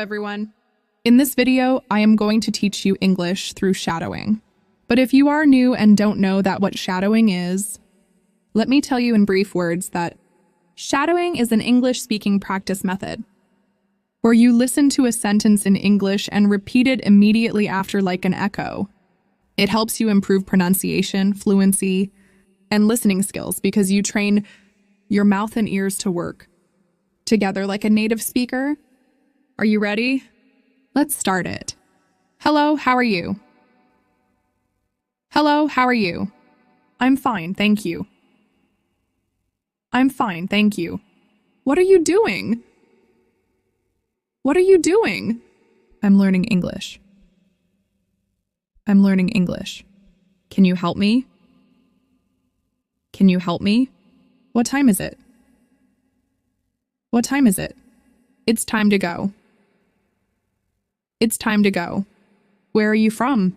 everyone. In this video, I am going to teach you English through shadowing. But if you are new and don't know what shadowing is, let me tell you in brief words that shadowing is an English-speaking practice method where you listen to a sentence in English and repeat it immediately after like an echo. It helps you improve pronunciation, fluency, and listening skills because you train your mouth and ears to work together like a native speaker. Are you ready? Let's start it. Hello, how are you? Hello, how are you? I'm fine, thank you. I'm fine, thank you. What are you doing? What are you doing? I'm learning English. I'm learning English. Can you help me? Can you help me? What time is it? What time is it? It's time to go. It's time to go. Where are you from?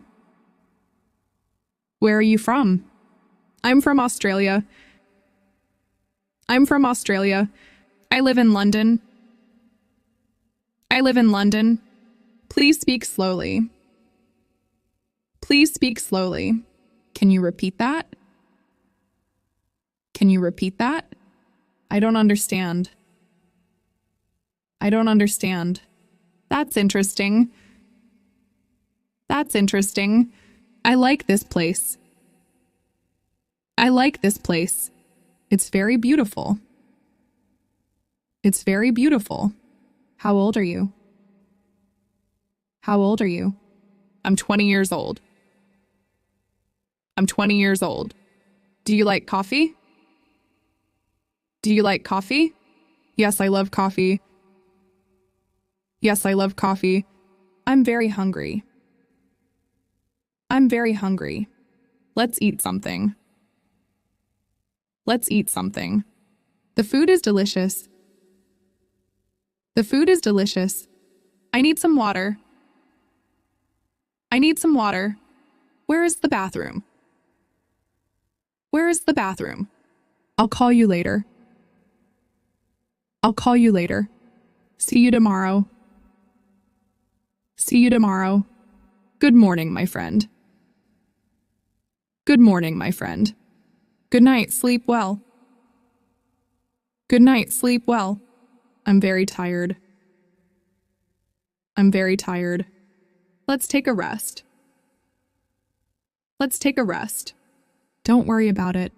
Where are you from? I'm from Australia. I'm from Australia. I live in London. I live in London. Please speak slowly. Please speak slowly. Can you repeat that? Can you repeat that? I don't understand. I don't understand. That's interesting. That's interesting. I like this place. I like this place. It's very beautiful. It's very beautiful. How old are you? How old are you? I'm 20 years old. I'm 20 years old. Do you like coffee? Do you like coffee? Yes, I love coffee. Yes, I love coffee. I'm very hungry. I'm very hungry. Let's eat something. Let's eat something. The food is delicious. The food is delicious. I need some water. I need some water. Where is the bathroom? Where is the bathroom? I'll call you later. I'll call you later. See you tomorrow. See you tomorrow. Good morning, my friend. Good morning, my friend. Good night, sleep well. Good night, sleep well. I'm very tired. I'm very tired. Let's take a rest. Let's take a rest. Don't worry about it.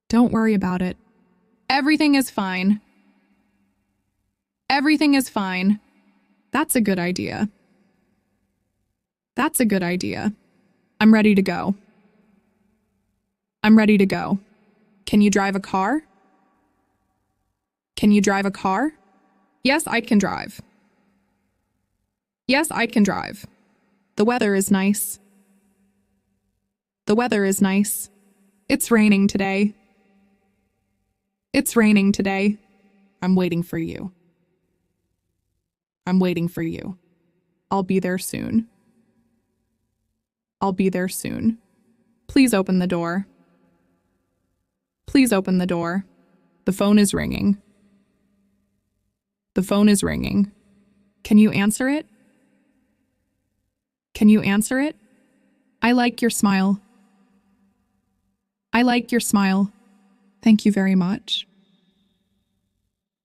Don't worry about it. Everything is fine. Everything is fine. That's a good idea. That's a good idea. I'm ready to go. I'm ready to go. Can you drive a car? Can you drive a car? Yes, I can drive. Yes, I can drive. The weather is nice. The weather is nice. It's raining today. It's raining today. I'm waiting for you. I'm waiting for you. I'll be there soon. I'll be there soon. Please open the door. Please open the door. The phone is ringing. The phone is ringing. Can you answer it? Can you answer it? I like your smile. I like your smile. Thank you very much.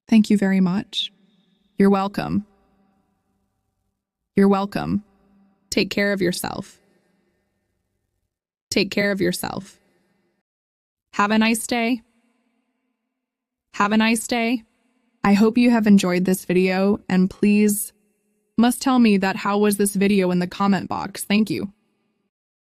Thank you very much. You're welcome. You're welcome. Take care of yourself. Take care of yourself. Have a nice day. Have a nice day. I hope you have enjoyed this video and please must tell me how was this video in the comment box. Thank you.